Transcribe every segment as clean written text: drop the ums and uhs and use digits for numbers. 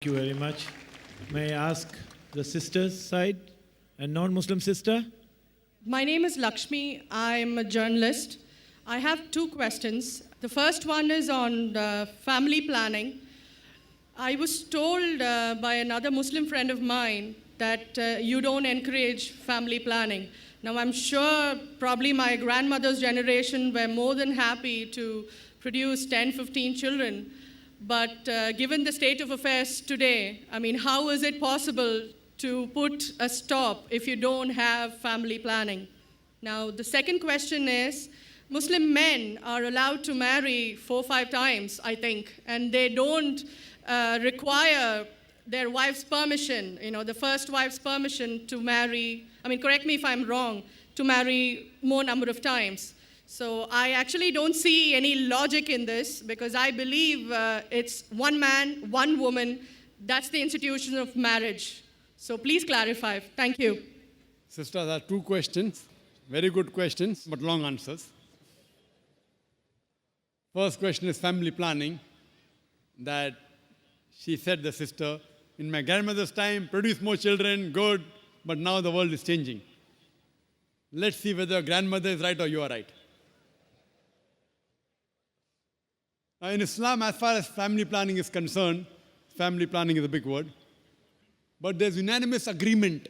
Thank you very much. May I ask the sisters side, a non-Muslim sister? My name is Lakshmi. I'm a journalist. I have two questions. The first one is on family planning. I was told by another Muslim friend of mine that you don't encourage family planning. Now, I'm sure probably my grandmother's generation were more than happy to produce 10, 15 children. But given the state of affairs today, I mean, how is it possible to put a stop if you don't have family planning? Now, the second question is, Muslim men are allowed to marry 4 or 5 times, I think, and they don't require their wife's permission, the first wife's permission to marry, correct me if I'm wrong, to marry more number of times. So I actually don't see any logic in this because I believe it's one man, one woman. That's the institution of marriage. So please clarify. Thank you. Sister, there are two questions. Very good questions, but long answers. First question is family planning. That she said, the sister, in my grandmother's time, produce more children, good, but now the world is changing. Let's see whether your grandmother is right or you are right. In Islam, as far as family planning is concerned, family planning is a big word, but there's unanimous agreement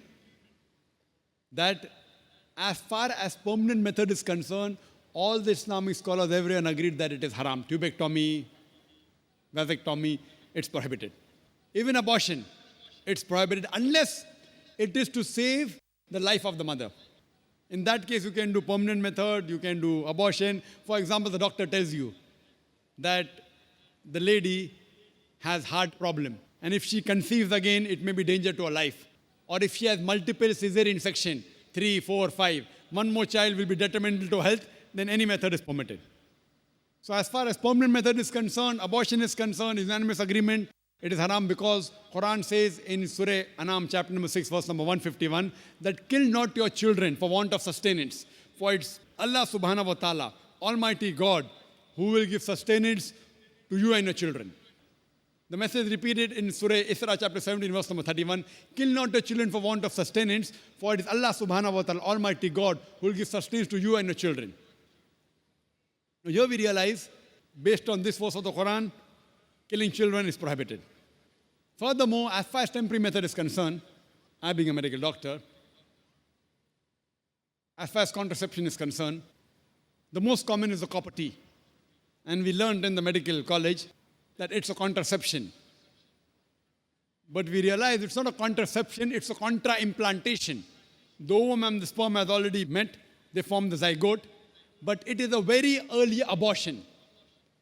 that as far as permanent method is concerned, all the Islamic scholars, everyone agreed that it is haram. Tubectomy, vasectomy, it's prohibited. Even abortion, it's prohibited unless it is to save the life of the mother. In that case, you can do permanent method, you can do abortion. For example, the doctor tells you that the lady has heart problem, and if she conceives again, it may be danger to her life. Or if she has multiple cesarean section, 3, 4, 5, one more child will be detrimental to health, then any method is permitted. So as far as permanent method is concerned, abortion is concerned, unanimous agreement, it is haram because Quran says in Surah Anam chapter number 6 verse number 151 that kill not your children for want of sustenance, for it's Allah subhanahu wa ta'ala, Almighty God, who will give sustenance to you and your children. The message repeated in Surah Isra chapter 17 verse number 31, kill not the children for want of sustenance, for it is Allah subhanahu wa ta'ala, Almighty God, who will give sustenance to you and your children. Now here we realize, based on this verse of the Quran, killing children is prohibited. Furthermore, as far as temporary method is concerned, I being a medical doctor, as far as contraception is concerned, the most common is the copper T. And we learned in the medical college that it's a contraception. But we realize it's not a contraception, it's a contra-implantation. The ovum and the sperm has already met, they form the zygote, but it is a very early abortion.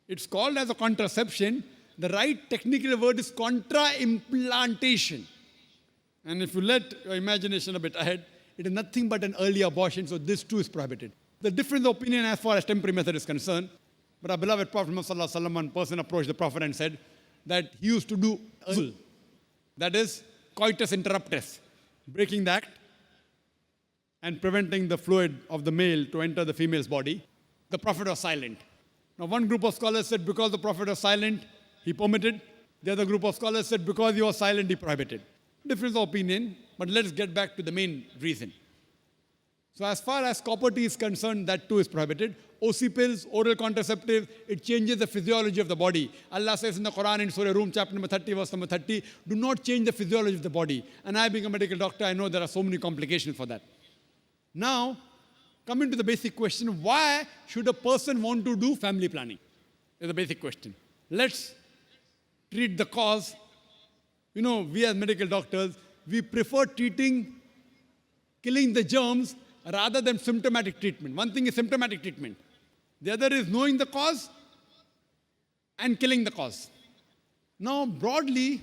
It's called as a contraception. The right technical word is contra-implantation. And if you let your imagination a bit ahead, it is nothing but an early abortion, so this too is prohibited. The difference of opinion as far as temporary method is concerned, but our beloved Prophet Muhammad, one person approached the Prophet and said that he used to do uzl, that is coitus interruptus, breaking the act and preventing the fluid of the male to enter the female's body. The Prophet was silent. Now one group of scholars said because the Prophet was silent, he permitted. The other group of scholars said because he was silent, he prohibited. Difference of opinion, but let's get back to the main reason. So as far as copper T is concerned, that too is prohibited. OC pills, oral contraceptive, it changes the physiology of the body. Allah says in the Quran in Surah Rum chapter number 30 verse number 30, do not change the physiology of the body. And I being a medical doctor, I know there are so many complications for that. Now, coming to the basic question, why should a person want to do family planning? Is the basic question. Let's treat the cause. We as medical doctors, we prefer killing the germs rather than symptomatic treatment. One thing is symptomatic treatment. The other is knowing the cause and killing the cause. Now, broadly,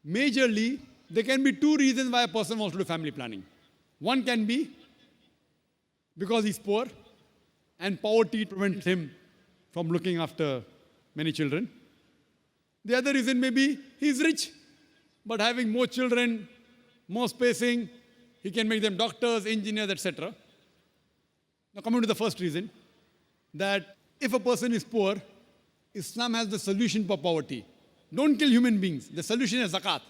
majorly, there can be two reasons why a person wants to do family planning. One can be because he's poor and poverty prevents him from looking after many children. The other reason may be he's rich, but having more children, more spacing, he can make them doctors, engineers, etc. Now coming to the first reason, that if a person is poor, Islam has the solution for poverty. Don't kill human beings. The solution is zakat.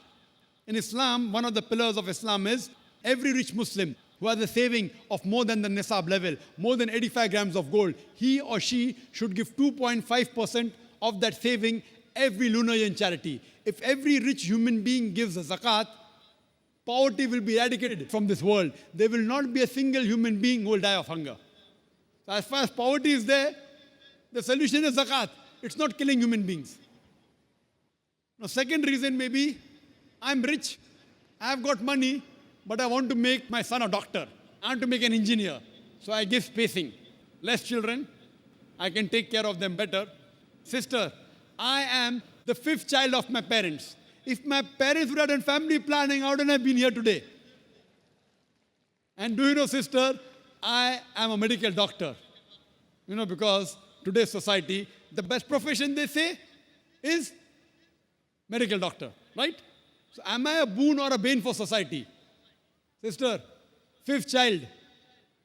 In Islam, one of the pillars of Islam is every rich Muslim who has a saving of more than the nisab level, more than 85 grams of gold, he or she should give 2.5% of that saving every lunar year in charity. If every rich human being gives a zakat, poverty will be eradicated from this world. There will not be a single human being who will die of hunger. So as far as poverty is there, the solution is zakat. It's not killing human beings. Now, second reason may be, I'm rich, I've got money, but I want to make my son a doctor. I want to make an engineer. So I give spacing. Less children, I can take care of them better. Sister, I am the fifth child of my parents. If my parents would have done family planning, I wouldn't have been here today. And do you know, sister, I am a medical doctor. You know, because today's society, the best profession they say is medical doctor, right? So am I a boon or a bane for society? Sister, fifth child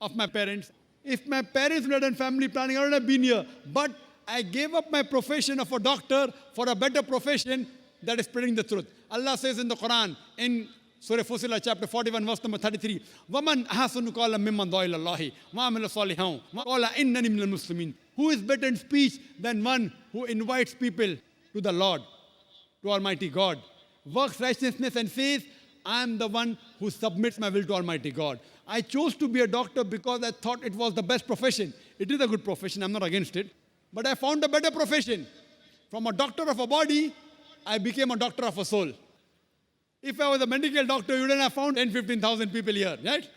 of my parents. If my parents would have done family planning, I would have been here. But I gave up my profession of a doctor for a better profession that is spreading the truth. Allah says in the Quran, in Surah Fussilat, chapter 41, verse number 33, وَمَنْ أَحْسَنُ قَالًا مِمَّنْ دَعَا إِلَى اللَّهِ وَعَمِلَ صَالِحًا وَقَالَ إِنَّنِي مِنَ الْمُسْلِمِينَ. Who is better in speech than one who invites people to the Lord, to Almighty God, works righteousness and says, I am the one who submits my will to Almighty God. I chose to be a doctor because I thought it was the best profession. It is a good profession, I'm not against it. But I found a better profession. From a doctor of a body, I became a doctor of a soul. If I was a medical doctor, you wouldn't have found 10, 15,000 people here, right?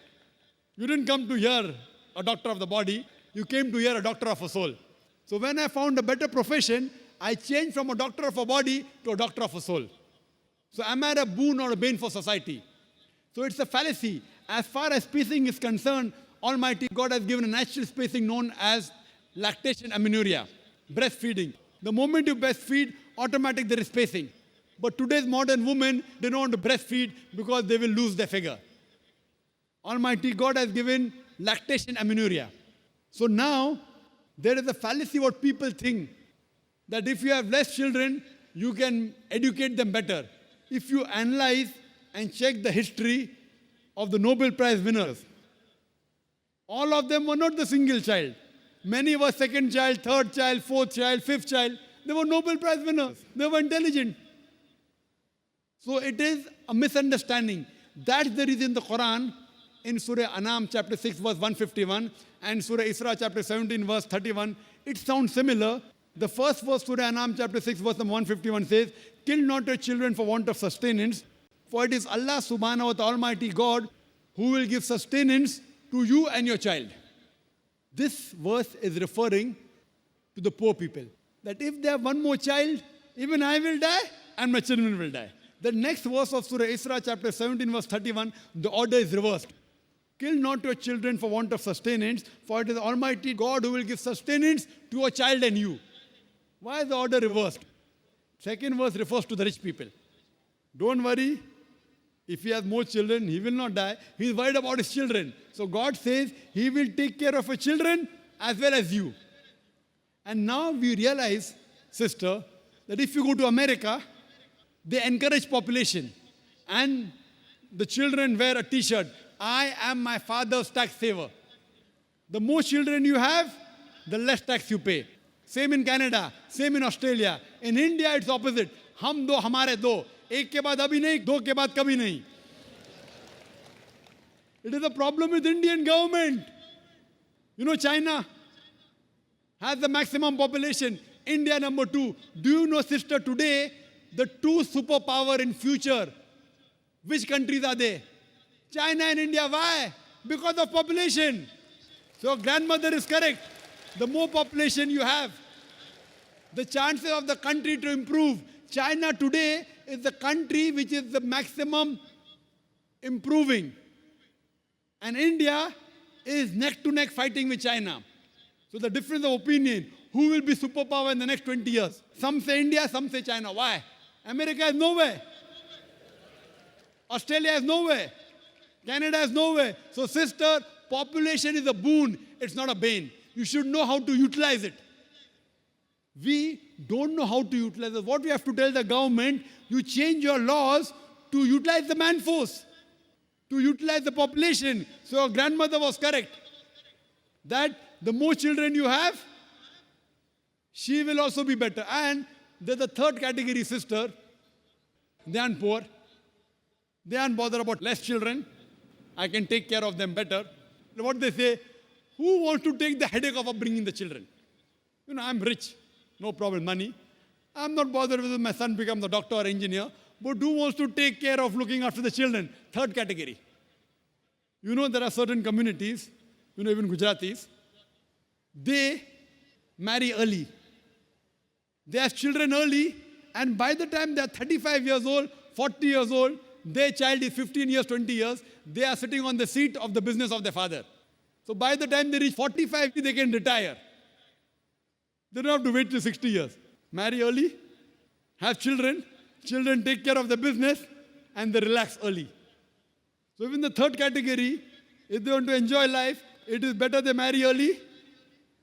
You didn't come to hear a doctor of the body, you came to hear a doctor of a soul. So when I found a better profession, I changed from a doctor of a body to a doctor of a soul. So am I a boon or a bane for society? So it's a fallacy. As far as spacing is concerned, Almighty God has given a natural spacing known as lactation amenorrhea, breastfeeding. The moment you breastfeed, automatically there is spacing. But today's modern women, they don't want to breastfeed because they will lose their figure. Almighty God has given lactation amenorrhea. So now, there is a fallacy what people think, that if you have less children, you can educate them better. If you analyze and check the history of the Nobel Prize winners, all of them were not the single child. Many were second child, third child, fourth child, fifth child. They were Nobel Prize winners. They were intelligent. So it is a misunderstanding. That's the reason the Quran in Surah Anam chapter 6 verse 151 and Surah Isra chapter 17 verse 31, it sounds similar. The first verse, Surah Anam chapter 6 verse 151 says, kill not your children for want of sustenance, for it is Allah subhanahu wa ta'ala Almighty God who will give sustenance to you and your child. This verse is referring to the poor people. That if they have one more child, even I will die and my children will die. The next verse of Surah Isra chapter 17 verse 31, the order is reversed. Kill not your children for want of sustenance, for it is Almighty God who will give sustenance to a child and you. Why is the order reversed? Second verse refers to the rich people. Don't worry, if he has more children, he will not die. He is worried about his children. So God says he will take care of your children as well as you. And now we realize, sister, that if you go to America, they encourage population. And the children wear a t-shirt, I am my father's tax saver. The more children you have, the less tax you pay. Same in Canada, same in Australia. In India, it's opposite. Hum do, hamare do. एक के बाद अभी नहीं, दो के बाद कभी नहीं. It is a problem with Indian government. You know, China has the maximum population. India number 2. Do you know, sister, today, the 2 superpower in future, which countries are they? China and India. Why? Because of population. So grandmother is correct. The more population you have, the chances of the country to improve. China today is the country which is the maximum improving. And India is neck to neck fighting with China. So the difference of opinion, who will be superpower in the next 20 years? Some say India, some say China. Why? America is nowhere. Australia is nowhere. Canada is nowhere. So sister, population is a boon. It's not a bane. You should know how to utilize it. We don't know how to utilize it. What we have to tell the government, you change your laws to utilize the man force, to utilize the population. So your grandmother was correct, that the more children you have, she will also be better. And there's a third category sister. They aren't poor. They aren't bothered about less children. I can take care of them better. What they say, who wants to take the headache of upbringing the children? I'm rich, no problem, money. I'm not bothered whether my son becomes a doctor or engineer, but who wants to take care of looking after the children? Third category. There are certain communities, even Gujaratis, they marry early. They have children early, and by the time they are 35 years old, 40 years old, their child is 15 years, 20 years, they are sitting on the seat of the business of their father. So by the time they reach 45, they can retire. They don't have to wait till 60 years. Marry early, have children, children take care of the business, and they relax early. So even the third category, if they want to enjoy life, it is better they marry early,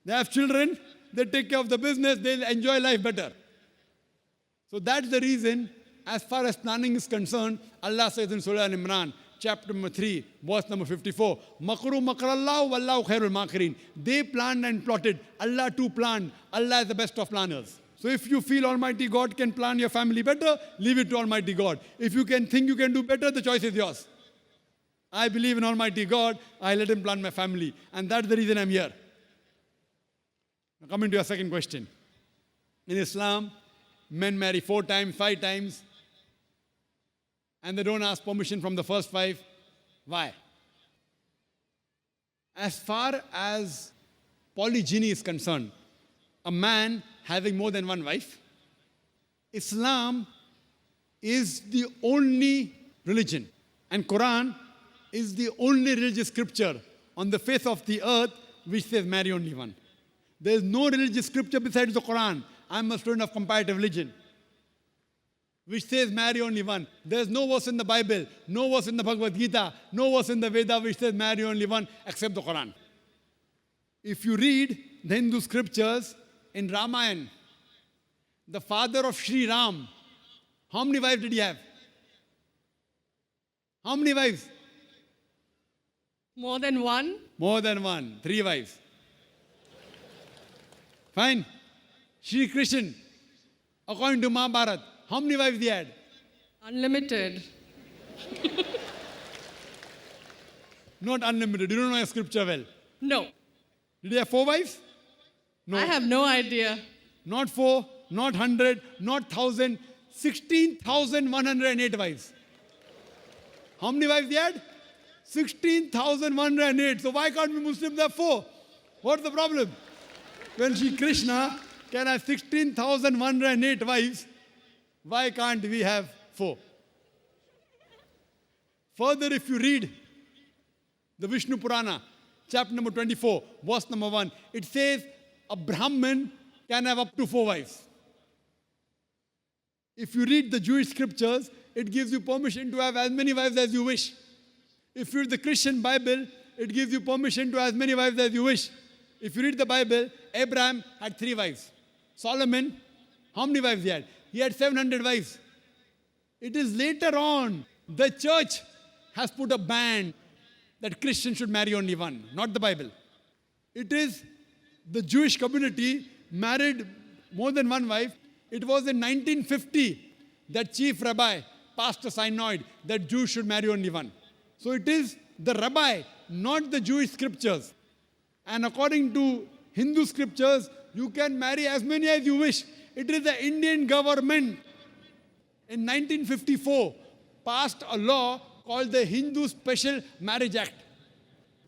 they have children, they take care of the business, they'll enjoy life better. So that's the reason, as far as planning is concerned, Allah says in Surah Al-Imran, chapter number 3, verse number 54, Makru makrallahu wallahu khairul makirin. They planned and plotted. Allah too planned. Allah is the best of planners. So if you feel Almighty God can plan your family better, leave it to Almighty God. If you can think you can do better, the choice is yours. I believe in Almighty God, I let Him plan my family. And that's the reason I'm here. Now coming to your second question. In Islam, men marry 4 times, 5 times, and they don't ask permission from the first 5. Why? As far as polygyny is concerned, a man having more than one wife, Islam is the only religion, and Quran is the only religious scripture on the face of the earth which says marry only one. There is no religious scripture besides the Quran. I'm a student of comparative religion, which says marry only one. There's no verse in the Bible, no verse in the Bhagavad Gita, no verse in the Veda which says marry only one except the Quran. If you read the Hindu scriptures, in Ramayana, the father of Sri Ram, how many wives did he have? How many wives? More than one? More than one. 3 wives. Fine. Sri Krishna, according to Mahabharata, how many wives he had? Unlimited. Not unlimited. You don't know your scripture well. No. Did he have 4 wives? No. I have no idea. Not 4, not 100, not 1,000, 16,108 wives. How many wives he had? 16,108. So why can't we Muslims have 4? What's the problem? When Sri Krishna can have 16,108 wives, why can't we have 4? Further, if you read the Vishnu Purana, chapter number 24, verse number 1, it says a Brahmin can have up to 4 wives. If you read the Jewish scriptures, it gives you permission to have as many wives as you wish. If you read the Christian Bible, it gives you permission to have as many wives as you wish. If you read the Bible, Abraham had 3 wives. Solomon, how many wives he had? He had 700 wives. It is later on, the church has put a ban that Christians should marry only one, not the Bible. It is the Jewish community married more than one wife. It was in 1950 that chief rabbi passed a synod that Jews should marry only one. So it is the rabbi, not the Jewish scriptures. And according to Hindu scriptures, you can marry as many as you wish. It is the Indian government in 1954 passed a law called the Hindu Special Marriage Act.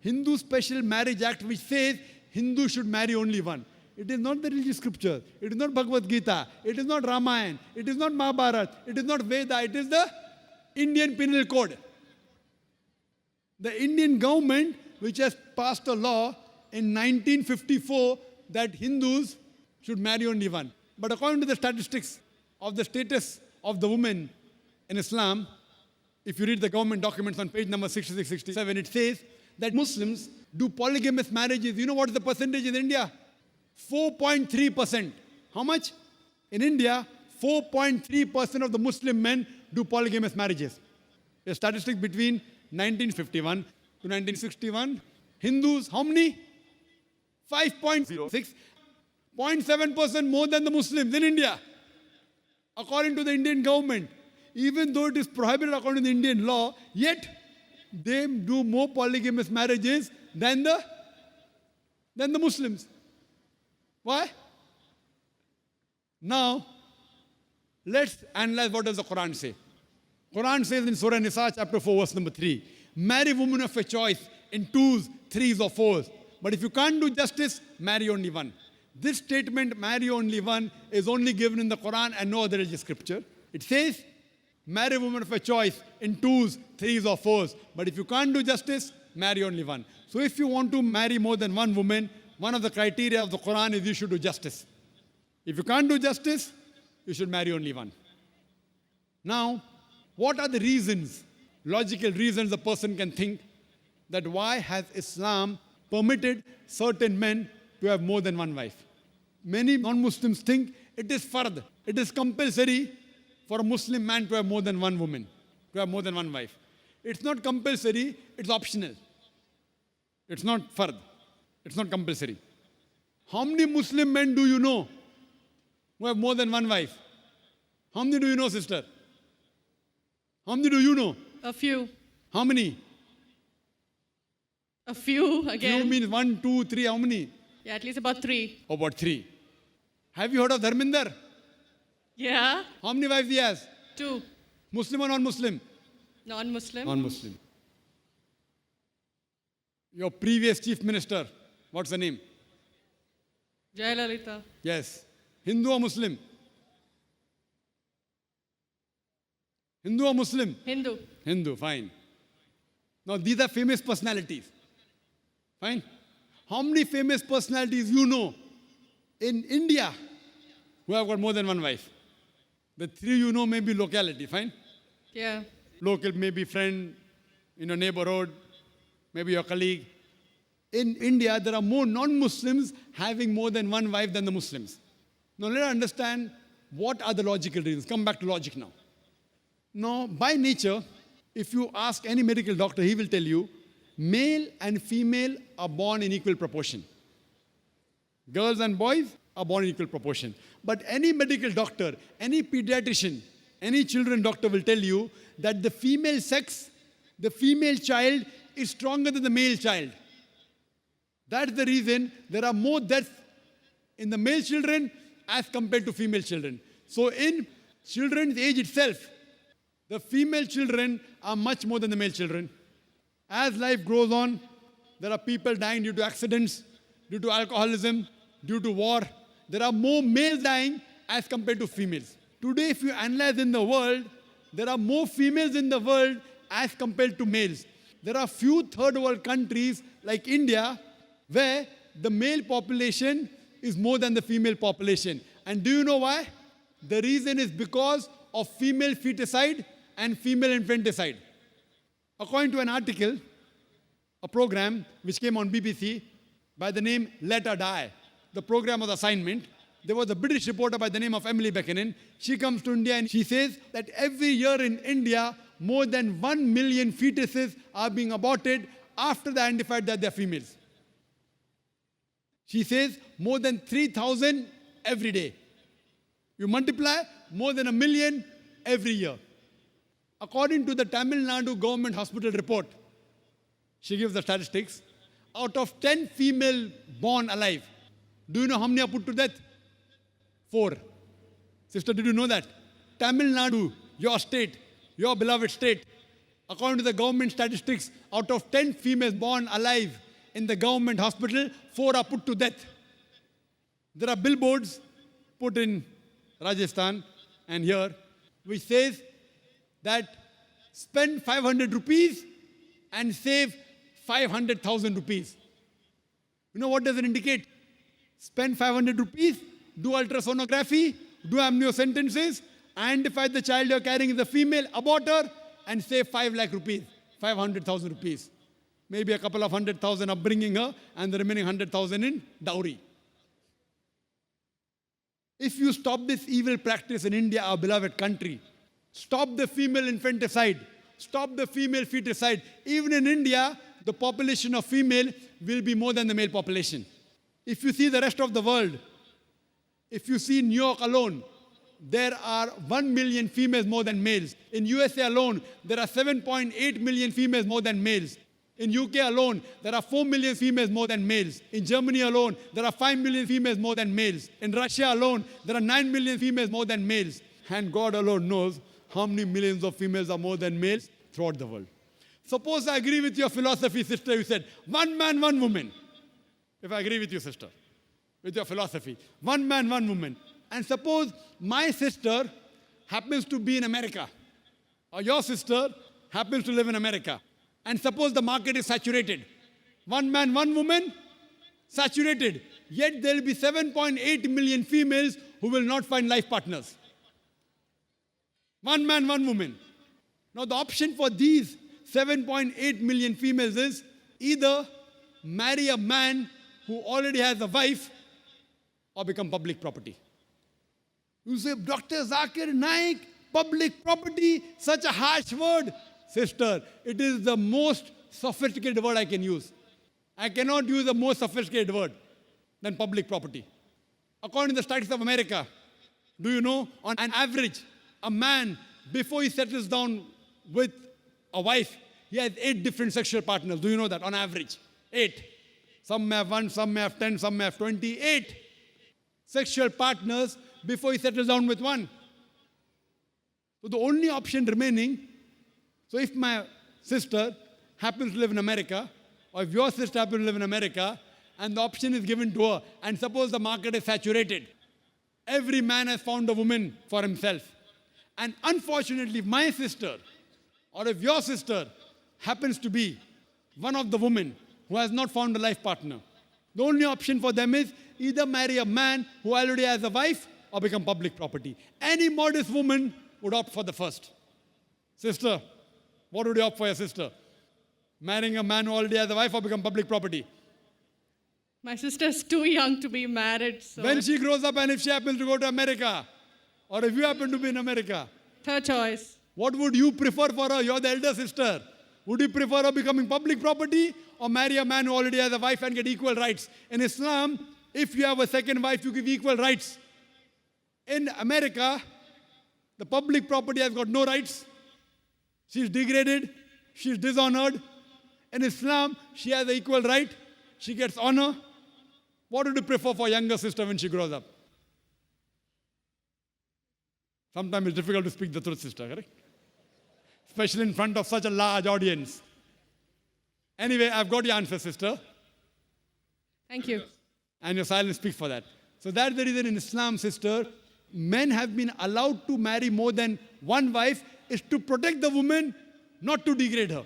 Hindu Special Marriage Act, which says Hindus should marry only one. It is not the religious scripture. It is not Bhagavad Gita. It is not Ramayana. It is not Mahabharata. It is not Veda. It is the Indian Penal Code. The Indian government, which has passed a law in 1954 that Hindus should marry only one. But according to the statistics of the status of the women in Islam, if you read the government documents on page number 66, 67, it says that Muslims do polygamous marriages. You know what is the percentage in India? 4.3%. How much? In India, 4.3% of the Muslim men do polygamous marriages. A statistic between 1951 to 1961. Hindus, how many? 5.06. 0.7% more than the Muslims in India, according to the Indian government. Even though it is prohibited according to the Indian law, yet they do more polygamous marriages than the Muslims. Why? Now, let's analyze what does the Quran say. Quran says in Surah Nisa, chapter 4, verse number 3, marry women of your choice in twos, threes or fours. But if you can't do justice, marry only one. This statement, marry only one, is only given in the Quran and no other religious scripture. It says, marry women of your choice in twos, threes or fours. But if you can't do justice, marry only one. So if you want to marry more than one woman, one of the criteria of the Quran is you should do justice. If you can't do justice, you should marry only one. Now, what are the reasons, logical reasons a person can think that why has Islam permitted certain men to have more than one wife? Many non-Muslims think it is fard, it is compulsory for a Muslim man to have more than one woman, to have more than one wife. It's not compulsory, it's optional. It's not fard, it's not compulsory. How many Muslim men do you know who have more than one wife? How many do you know, sister? How many do you know? A few. How many? A few again. Few means 1, 2, 3, how many? Yeah, at least about 3. About 3. Have you heard of Dharminder? Yeah. How many wives he has? 2. Muslim or non-Muslim? Non-Muslim. Non-Muslim. Your previous chief minister, what's the name? Jayalalitha. Yes. Hindu or Muslim? Hindu or Muslim? Hindu. Hindu, fine. Now these are famous personalities. Fine. How many famous personalities you know in India who have got more than one wife? The 3 you know may be locality, fine? Yeah. Local, maybe friend in your neighborhood, maybe your colleague. In India, there are more non-Muslims having more than one wife than the Muslims. Now let us understand what are the logical reasons. Come back to logic now. Now, by nature, if you ask any medical doctor, he will tell you, male and female are born in equal proportion. Girls and boys are born in equal proportion. But any medical doctor, any pediatrician, any children doctor will tell you that the female sex, the female child is stronger than the male child. That's the reason there are more deaths in the male children as compared to female children. So in children's age itself, the female children are much more than the male children. As life goes on, there are people dying due to accidents, due to alcoholism, due to war. There are more males dying as compared to females. Today, if you analyze in the world, there are more females in the world as compared to males. There are few third world countries like India where the male population is more than the female population. And do you know why? The reason is because of female feticide and female infanticide. According to an article, a program which came on BBC by the name Let Her Die, the program was assignment. There was a British reporter by the name of Emily Buchanan. She comes to India and she says that every year in India, more than 1 million fetuses are being aborted after they identified that they're females. She says more than 3,000 every day. You multiply, more than 1 million every year. According to the Tamil Nadu government hospital report, she gives the statistics, out of 10 female born alive, do you know how many are put to death? 4. Sister, did you know that? Tamil Nadu, your state, your beloved state, according to the government statistics, out of 10 females born alive in the government hospital, 4 are put to death. There are billboards put in Rajasthan and here, which says that spend 500 rupees and save 500,000 rupees. You know what does it indicate? Spend 500 rupees, do ultrasonography, do amniocentesis, identify the child you're carrying is a female, abort her, and save 5 lakh rupees, 500,000 rupees. Maybe a couple of 100,000 upbringing her, and the remaining 100,000 in dowry. If you stop this evil practice in India, our beloved country, stop the female infanticide, stop the female feticide. Even in India, the population of female will be more than the male population. If you see the rest of the world, if you see New York alone, there are 1 million females more than males. In USA alone, there are 7.8 million females more than males. In UK alone, there are 4 million females more than males. In Germany alone, there are 5 million females more than males. In Russia alone, there are 9 million females more than males. And God alone knows how many millions of females are more than males throughout the world. Suppose I agree with your philosophy, sister. You said, one man, one woman. If I agree with you, sister, with your philosophy, one man, one woman. And suppose my sister happens to be in America, or your sister happens to live in America. And suppose the market is saturated. One man, one woman, saturated. Yet there will be 7.8 million females who will not find life partners. One man, one woman. Now the option for these 7.8 million females is either marry a man who already has a wife or become public property. You say, Dr. Zakir Naik, public property, such a harsh word. Sister, it is the most sophisticated word I can use. I cannot use a more sophisticated word than public property. According to the statistics of America, do you know, on an average, a man, before he settles down with a wife, he has 8 different sexual partners. Do you know that? On average, 8. Some may have 1, some may have 10, some may have 28 sexual partners before he settles down with one. So the only option remaining, so if my sister happens to live in America, or if your sister happens to live in America, and the option is given to her, and suppose the market is saturated, every man has found a woman for himself. And unfortunately, if my sister, or if your sister happens to be one of the women who has not found a life partner, the only option for them is either marry a man who already has a wife or become public property. Any modest woman would opt for the first. Sister, what would you opt for your sister? Marrying a man who already has a wife or become public property? My sister's too young to be married, so When she grows up and if she happens to go to America, or if you happen to be in America, third choice. what would you prefer for her? You're the elder sister. Would you prefer her becoming public property or marry a man who already has a wife and get equal rights? In Islam, if you have a second wife, you give equal rights. In America, the public property has got no rights. She's degraded. She's dishonored. In Islam, she has an equal right. She gets honor. What would you prefer for younger sister when she grows up? Sometimes it's difficult to speak the truth, sister, correct? Especially in front of such a large audience. Anyway, I've got your answer, sister. Thank you. And your silence speaks for that. So that's the reason in Islam, sister, men have been allowed to marry more than one wife is to protect the woman, not to degrade her.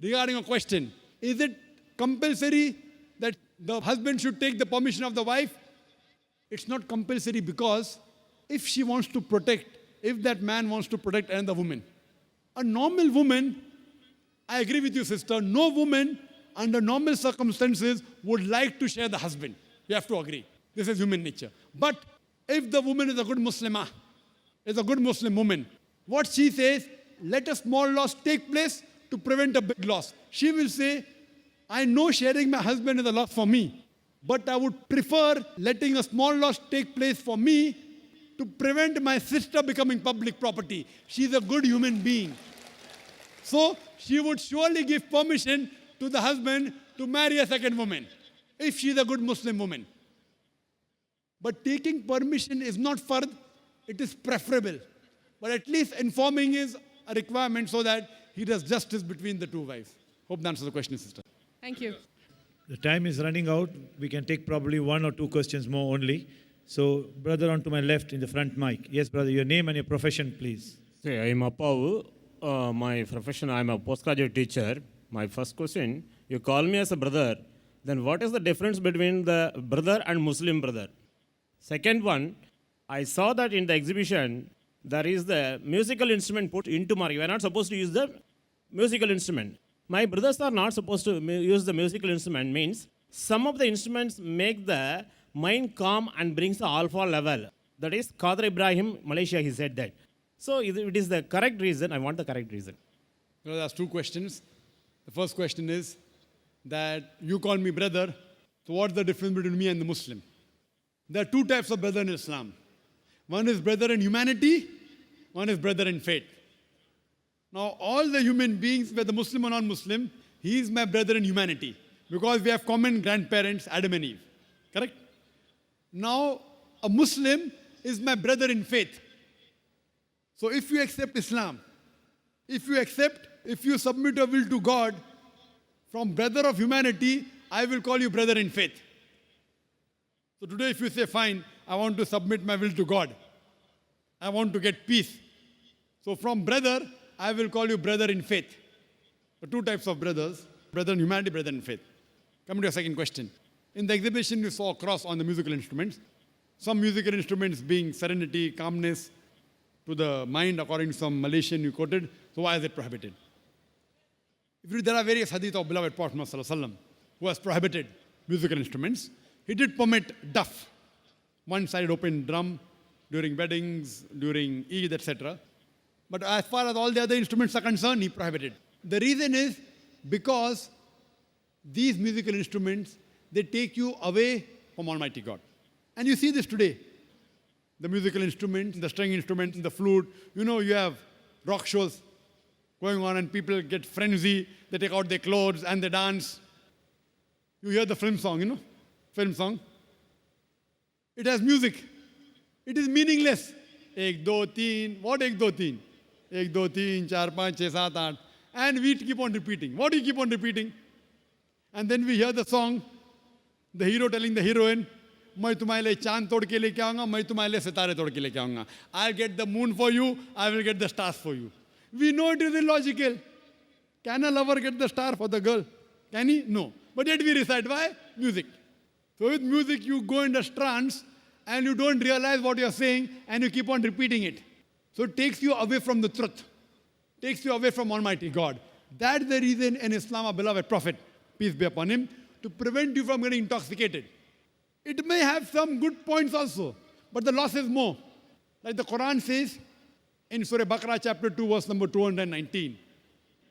Regarding a question, is it compulsory that the husband should take the permission of the wife? It's not compulsory because if she wants to protect, if that man wants to protect another woman, a normal woman, I agree with you, sister, no woman under normal circumstances would like to share the husband. You have to agree. This is human nature. But if the woman is a good Muslimah, is a good Muslim woman, what she says, let a small loss take place to prevent a big loss. She will say, I know sharing my husband is a loss for me, but I would prefer letting a small loss take place for me to prevent my sister becoming public property. She's a good human being. So she would surely give permission to the husband to marry a second woman, if she's a good Muslim woman. But taking permission is not fard, it is preferable. But at least informing is a requirement so that he does justice between the two wives. Hope that answers the question, sister. Thank you. The time is running out. We can take probably 1 or 2 questions more only. So, brother on to my left in the front mic. Yes, brother, your name and your profession, please. Say, I am Appavu. My profession, I am a postgraduate teacher. My first question, you call me as a brother, then what is the difference between the brother and Muslim brother? Second one, I saw that in the exhibition, there is the musical instrument put into mark. You are not supposed to use the musical instrument. My brothers are not supposed to use the musical instrument, means some of the instruments make the mind calm and brings the alpha level. That is Qadr Ibrahim, Malaysia, he said that. So if it is the correct reason, I want the correct reason. There are two questions. The first question is that you call me brother, so what's the difference between me and the Muslim? There are two types of brother in Islam. One is brother in humanity, one is brother in faith. Now, all the human beings, whether Muslim or non-Muslim, he is my brother in humanity because we have common grandparents, Adam and Eve. Correct? Now, a Muslim is my brother in faith. So if you accept Islam, if you submit your will to God, from brother of humanity, I will call you brother in faith. So today if you say, fine, I want to submit my will to God, I want to get peace. So from brother, I will call you brother in faith. The two types of brothers, brother in humanity, brother in faith. Coming to your second question. In the exhibition, you saw a cross on the musical instruments. Some musical instruments being serenity, calmness to the mind, according to some Malaysian you quoted. So why is it prohibited? There are various hadith of beloved Prophet Muhammad who has prohibited musical instruments. He did permit duff, one-sided open drum, during weddings, during Eid, etc. But as far as all the other instruments are concerned, he prohibited. The reason is because these musical instruments, they take you away from Almighty God. And you see this today. The musical instruments, the string instruments, the flute, you have rock shows going on and people get frenzy, they take out their clothes and they dance. You hear the film song, film song. It has music. It is meaningless. Ek, do, teen. What ek, do, teen? Ek, do, teen, char, panch, chhe, saat, aath. And we keep on repeating. What do you keep on repeating? And then we hear the song, the hero telling the heroine, मैं तुम्हारे लिए चांद तोड़ के लेके आऊंगा, मैं तुम्हारे लिए सितारे तोड़ के लेके आऊंगा. I'll get the moon for you, I will get the stars for you. We know it is illogical. Can a lover get the star for the girl? Can he? No. But yet we recite. Why? Music. So with music you go into trance and you don't realize what you're saying and you keep on repeating it. So it takes you away from the truth. Takes you away from Almighty God. That's the reason in Islam, our beloved Prophet, peace be upon him, to prevent you from getting intoxicated. It may have some good points also, but the loss is more. Like the Quran says in Surah Baqarah chapter 2 verse number 219,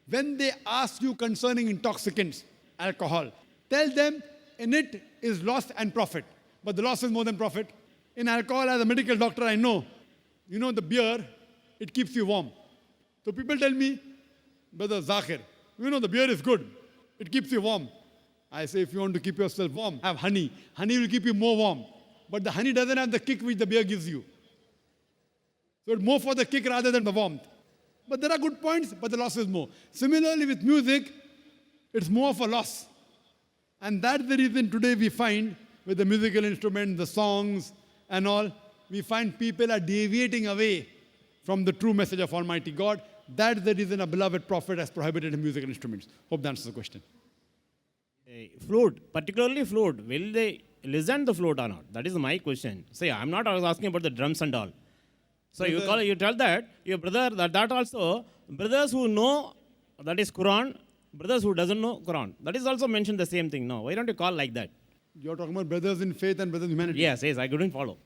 when they ask you concerning intoxicants, alcohol, tell them in it is loss and profit. But the loss is more than profit. In alcohol, as a medical doctor, I know, the beer, it keeps you warm. So people tell me, Brother Zakir, the beer is good. It keeps you warm. I say, if you want to keep yourself warm, have honey. Honey will keep you more warm. But the honey doesn't have the kick which the beer gives you. So it's more for the kick rather than the warmth. But there are good points, but the loss is more. Similarly with music, it's more of a loss. And that's the reason today we find with the musical instruments, the songs and all, we find people are deviating away from the true message of Almighty God. That's the reason a beloved Prophet has prohibited musical instruments. Hope that answers the question. Flute, particularly flute, will they listen the flute or not? That is my question. Say, I'm not asking about the drums and all. So you tell that your brother, that also, brothers who know that is Quran, brothers who doesn't know Quran, that is also mentioned the same thing. No, why don't you call like that? You're talking about brothers in faith and brothers in humanity? Yes, I couldn't follow.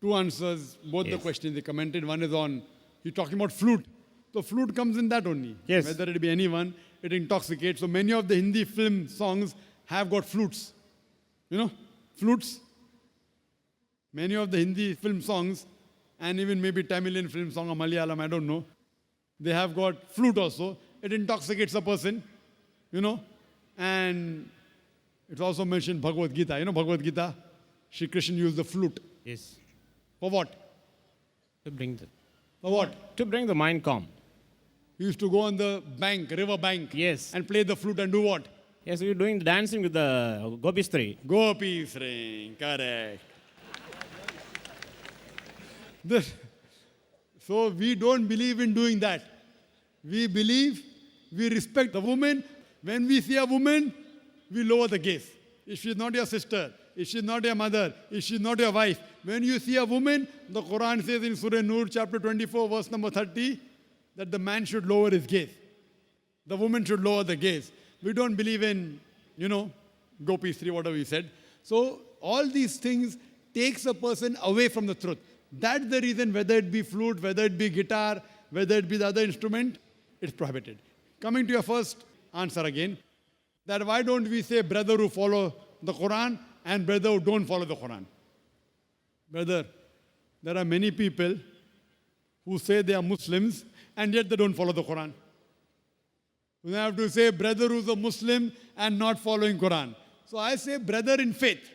Two answers, both the questions they commented. One is on, you're talking about flute. So flute comes in that only. Yes. Whether it be anyone, it intoxicates. So many of the Hindi film songs have got flutes. Flutes. Many of the Hindi film songs, and even maybe Tamilian film song or Malayalam, I don't know, they have got flute also. It intoxicates a person, and it's also mentioned Bhagavad Gita. Bhagavad Gita, Shri Krishna used the flute. Yes. For what? To bring the, For what? to bring the mind calm. He used to go on the bank, river bank, Yes. and play the flute and do what? Yes, we're doing dancing with the Gopistri. Gopis ring, correct. So we don't believe in doing that. We believe, we respect the woman. When we see a woman, we lower the gaze. If she's not your sister, if she's not your mother, if she's not your wife, when you see a woman, the Quran says in Surah Nur, chapter 24, verse number 30, that the man should lower his gaze. The woman should lower the gaze. We don't believe in, Gopi Sri, whatever we said. So all these things takes a person away from the truth. That's the reason whether it be flute, whether it be guitar, whether it be the other instrument, it's prohibited. Coming to your first answer again, that why don't we say brother who follow the Quran and brother who don't follow the Quran? Brother, there are many people who say they are Muslims and yet they don't follow the Quran. We have to say brother who's a Muslim and not following Quran. So I say brother in faith.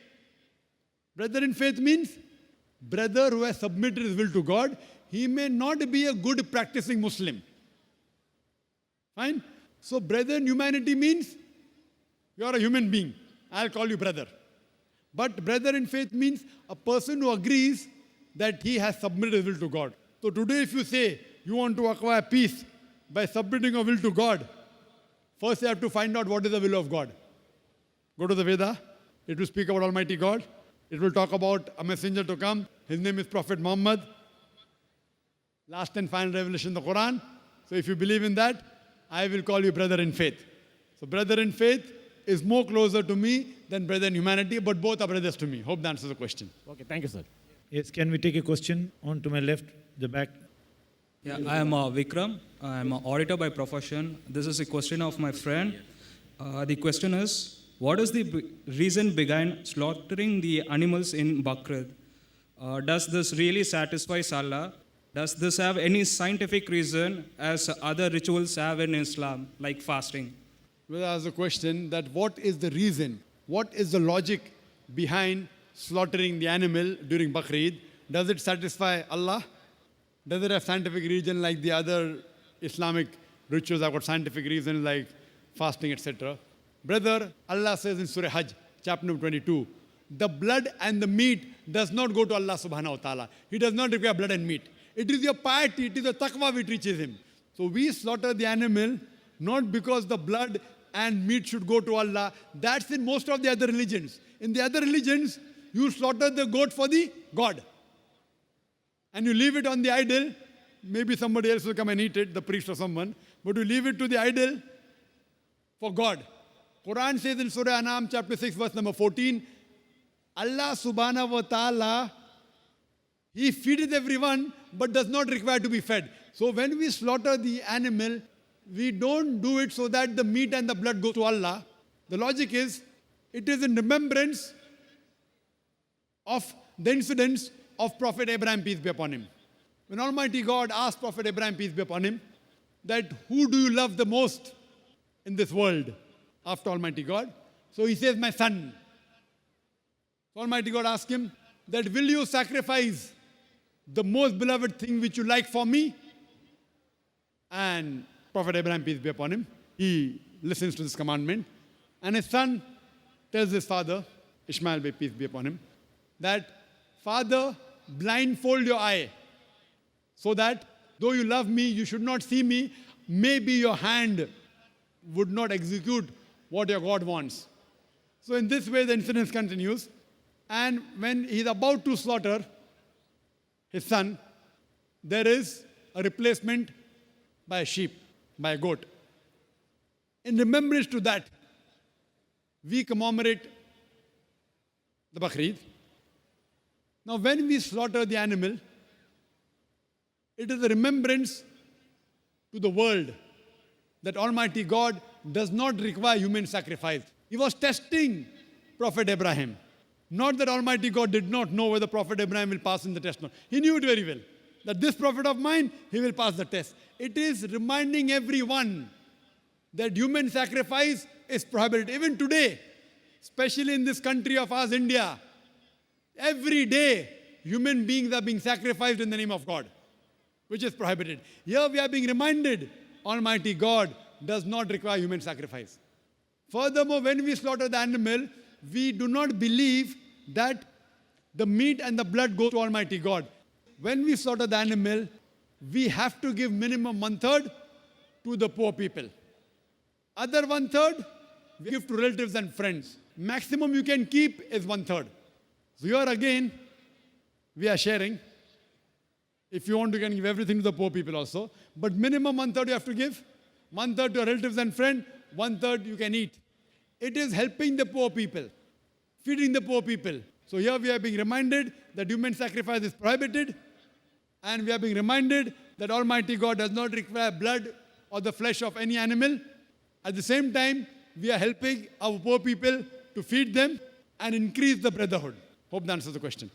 Brother in faith means brother who has submitted his will to God. He may not be a good practicing Muslim. Fine? So brother in humanity means you are a human being. I'll call you brother. But brother in faith means a person who agrees that he has submitted his will to God. So today if you say you want to acquire peace by submitting your will to God, first you have to find out what is the will of God. Go to the Veda. It will speak about Almighty God. It will talk about a messenger to come. His name is Prophet Muhammad. Last and final revelation, the Quran. So if you believe in that, I will call you brother in faith. So brother in faith is more closer to me than brother in humanity, but both are brothers to me. Hope that answers the question. Okay, thank you, sir. Yes, can we take a question on to my left, the back? Yeah, I am Vikram. I am an auditor by profession. This is a question of my friend. The question is, what is the reason behind slaughtering the animals in Bakrid? Does this really satisfy Allah? Does this have any scientific reason as other rituals have in Islam, like fasting? Well, I ask the question that what is the reason? What is the logic behind slaughtering the animal during Bakrid? Does it satisfy Allah? Does it have scientific reason like the other Islamic rituals have got scientific reason like fasting, etc.? Brother, Allah says in Surah Hajj, chapter number 22, the blood and the meat does not go to Allah subhanahu wa ta'ala. He does not require blood and meat. It is your piety, it is the taqwa which reaches him. So we slaughter the animal not because the blood and meat should go to Allah. That's in most of the other religions. In the other religions, you slaughter the goat for the God. And you leave it on the idol. Maybe somebody else will come and eat it, the priest or someone. But you leave it to the idol for God. Quran says in Surah Anam chapter 6 verse number 14, Allah subhanahu wa ta'ala, He feeds everyone but does not require to be fed. So when we slaughter the animal, we don't do it so that the meat and the blood go to Allah. The logic is, it is in remembrance of the incidents of Prophet Abraham, peace be upon him. When Almighty God asked Prophet Abraham, peace be upon him, that who do you love the most in this world after Almighty God? So he says, my son. So Almighty God asked him, that will you sacrifice the most beloved thing which you like for me? And Prophet Abraham, peace be upon him, he listens to this commandment. And his son tells his father, Ishmael, peace be upon him, that, Father, blindfold your eye, so that though you love me, you should not see me. Maybe your hand would not execute what your God wants. So in this way, the incident continues. And when he's about to slaughter his son, there is a replacement by a sheep, by a goat. In remembrance to that, we commemorate the Bakrid. Now, when we slaughter the animal, it is a remembrance to the world that Almighty God does not require human sacrifice. He was testing Prophet Abraham. Not that Almighty God did not know whether Prophet Abraham will pass in the test or not. He knew it very well, that this prophet of mine, he will pass the test. It is reminding everyone that human sacrifice is prohibited. Even today, especially in this country of ours, India, every day, human beings are being sacrificed in the name of God, which is prohibited. Here we are being reminded, Almighty God does not require human sacrifice. Furthermore, when we slaughter the animal, we do not believe that the meat and the blood go to Almighty God. When we slaughter the animal, we have to give minimum 1/3 to the poor people. Other 1/3, we give to relatives and friends. Maximum you can keep is 1/3. So here again, we are sharing. If you want, you can give everything to the poor people also. But minimum 1/3 you have to give. 1/3 to your relatives and friends, 1/3 you can eat. It is helping the poor people, feeding the poor people. So here we are being reminded that human sacrifice is prohibited, and we are being reminded that Almighty God does not require blood or the flesh of any animal. At the same time, we are helping our poor people to feed them and increase the brotherhood. Hope that answers the question.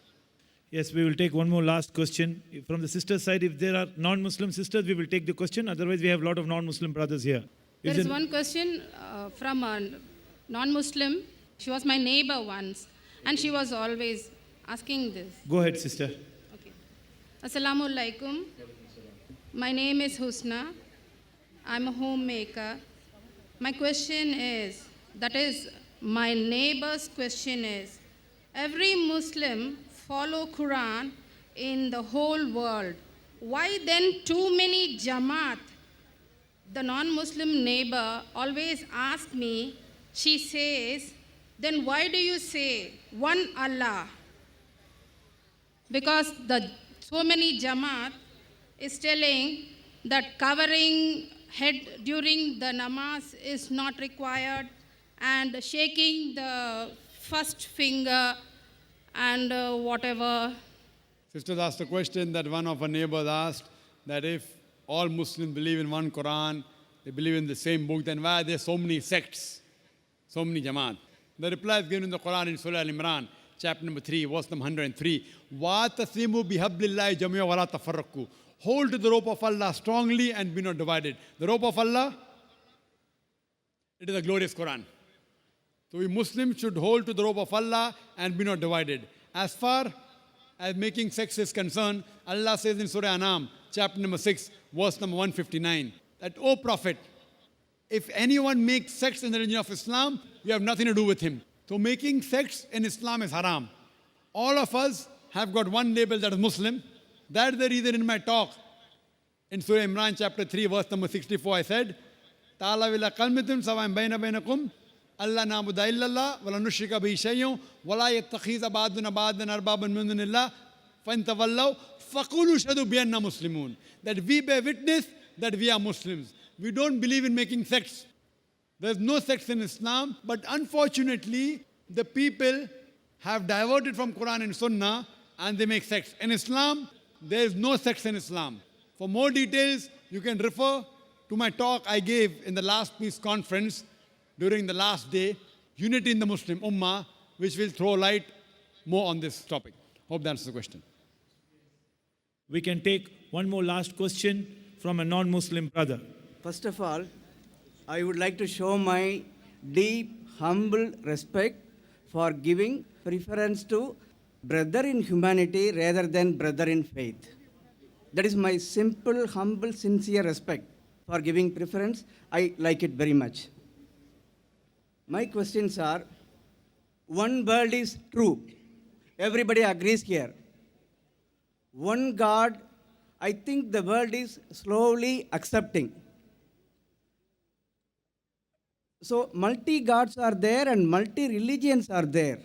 Yes, we will take one more last question. From the sister side, if there are non-Muslim sisters, we will take the question. Otherwise, we have a lot of non-Muslim brothers here. There is one question from a non-Muslim. She was my neighbor once, and she was always asking this. Go ahead, sister. Okay. Assalamu alaikum. My name is Husna. I'm a homemaker. My question is, that is, my neighbor's question is, every Muslim follow Quran in the whole world. Why then too many Jamaat? The non-Muslim neighbor always asks me, she says, then why do you say one Allah? Because so many Jamaat is telling that covering head during the namaz is not required, and shaking the first finger and whatever. Sisters asked a question that one of our neighbors asked, that if all Muslims believe in one Quran, they believe in the same book, then why are there so many sects, so many Jamaat? The reply is given in the Quran in Surah Al-Imran, chapter number 3, verse number 103. وَاتَصِمُوا بِحَبْلِ اللَّهِ جَمِيعًا وَلَا تَفَرَّقُوا. Hold to the rope of Allah strongly and be not divided. The rope of Allah, it is a glorious Quran. So we Muslims should hold to the rope of Allah and be not divided. As far as making sex is concerned, Allah says in Surah Anam, chapter number 6, verse number 159, that, O Prophet, if anyone makes sex in the religion of Islam, you have nothing to do with him. So making sex in Islam is haram. All of us have got one label, that is Muslim. That's the reason in my talk in Surah Imran chapter 3 verse number 64 I said, Ta'ala wila kalmitum sawa'in bayna baynakum Allah na'budu illallah wa la nushrika bihi shay'un wa la yattakhiza ba'duna ba'dan arbaban min dunillah fa in tawallaw faqulu shahadu bi anna muslimun. That we bear witness that we are Muslims. We don't believe in making sex. There's no sex in Islam, but unfortunately the people have diverted from Quran and Sunnah and they make sex. In Islam, there is no sex in Islam. For more details, you can refer to my talk I gave in the last peace conference during the last day, Unity in the Muslim Ummah, which will throw light more on this topic. Hope that answers the question. We can take one more last question from a non-Muslim brother. First of all, I would like to show my deep, humble respect for giving preference to brother in humanity rather than brother in faith. That is my simple, humble, sincere respect for giving preference. I like it very much. My questions are, one world is true. Everybody agrees here. One God, I think the world is slowly accepting. So multi-gods are there and multi-religions are there.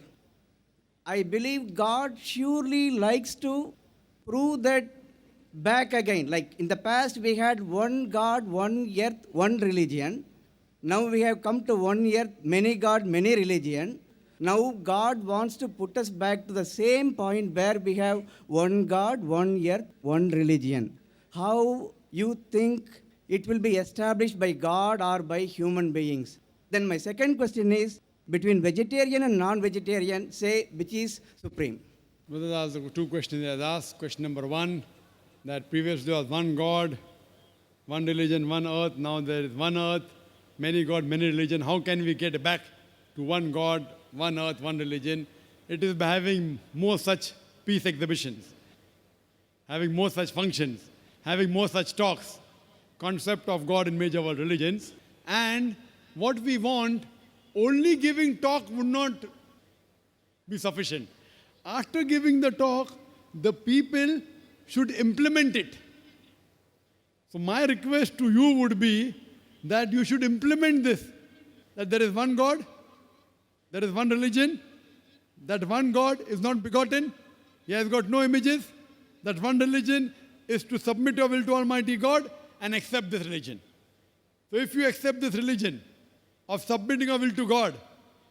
I believe God surely likes to prove that back again. Like in the past we had one God, one earth, one religion. Now we have come to one earth, many God, many religion. Now God wants to put us back to the same point where we have one God, one earth, one religion. How you think it will be established by God or by human beings? Then my second question is, between vegetarian and non-vegetarian, say which is supreme? Brother asked the two questions he has asked. Question number one, that previously there was one God, one religion, one earth. Now there is one earth, many God, many religion. How can we get back to one God, one earth, one religion? It is by having more such peace exhibitions, having more such functions, having more such talks, concept of God in major world religions. And what we want, only giving talk would not be sufficient. After giving the talk, the people should implement it. So my request to you would be that you should implement this, that there is one God, there is one religion, that one God is not begotten, he has got no images, that one religion is to submit your will to Almighty God and accept this religion. So if you accept this religion of submitting your will to God,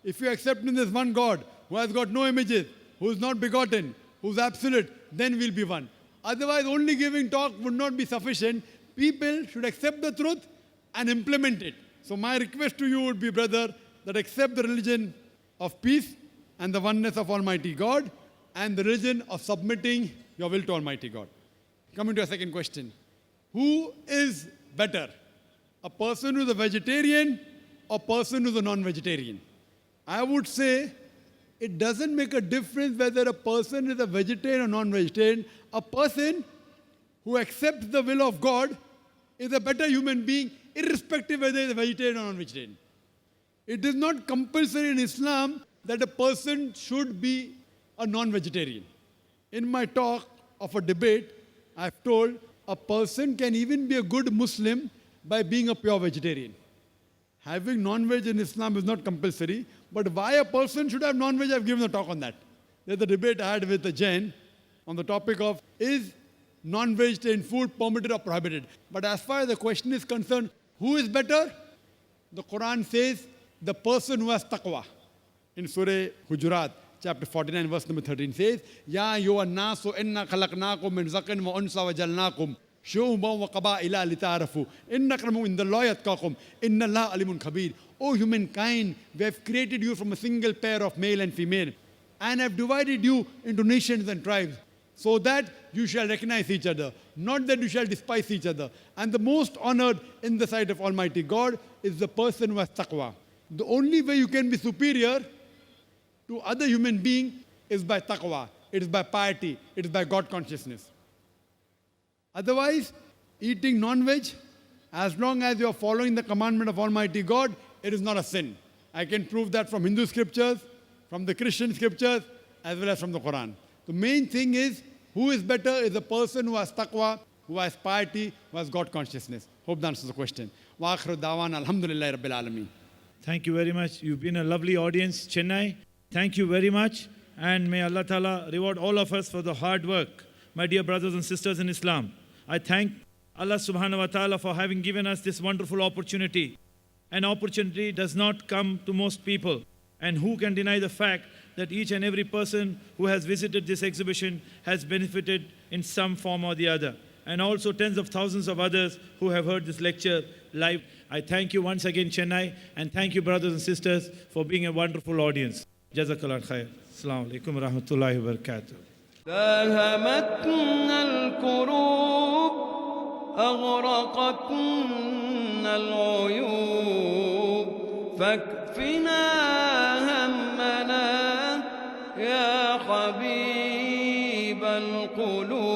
if you accept in this one God who has got no images, who is not begotten, who is absolute, then we'll be one. Otherwise, only giving talk would not be sufficient. People should accept the truth and implement it. So my request to you would be, brother, that accept the religion of peace and the oneness of Almighty God and the religion of submitting your will to Almighty God. Coming to a second question. Who is better? A person who is a vegetarian or a person who is a non-vegetarian? I would say it doesn't make a difference whether a person is a vegetarian or non-vegetarian. A person who accepts the will of God is a better human being, irrespective whether he is a vegetarian or non-vegetarian. It is not compulsory in Islam that a person should be a non-vegetarian. In my talk of a debate, I've told a person can even be a good Muslim by being a pure vegetarian. Having non-veg in Islam is not compulsory, but why a person should have non-veg, I've given a talk on that. There's a debate I had with a Jain on the topic of, is non-vegetarian food permitted or prohibited? But as far as the question is concerned, who is better? The Quran says, the person who has taqwa. In Surah Hujurat, chapter 49, verse number 13 says, Ya ayyuhan nasu inna khalaqnakum min zakarin wa unsa wa jalnakum shu'uban wa qaba'ila lita'arafu inna akramakum indallahi atqakum inna Allaha alimun khabir. O humankind, we have created you from a single pair of male and female and have divided you into nations and tribes so that you shall recognize each other, not that you shall despise each other. And the most honored in the sight of Almighty God is the person who has taqwa. The only way you can be superior to other human being is by taqwa, it is by piety, it is by God consciousness. Otherwise, eating non-veg, as long as you are following the commandment of Almighty God, it is not a sin. I can prove that from Hindu scriptures, from the Christian scriptures, as well as from the Quran. The main thing is, who is better is the person who has taqwa, who has piety, who has God consciousness. Hope that answers the question. Wa akhiru da'wan alhamdulillahi rabbil alameen. Thank you very much. You've been a lovely audience, Chennai. Thank you very much. And may Allah Ta'ala reward all of us for the hard work. My dear brothers and sisters in Islam, I thank Allah Subhanahu wa Ta'ala for having given us this wonderful opportunity. An opportunity does not come to most people. And who can deny the fact that each and every person who has visited this exhibition has benefited in some form or the other. And also tens of thousands of others who have heard this lecture live. I thank you once again, Chennai, and thank you, brothers and sisters, for being a wonderful audience. Jazakallah khair. Assalamu alaikum wa rahmatullahi wa barakatuh. داهمتنا الكروب أغرقتنا العيوب فاكفنا همنا يا حبيب القلوب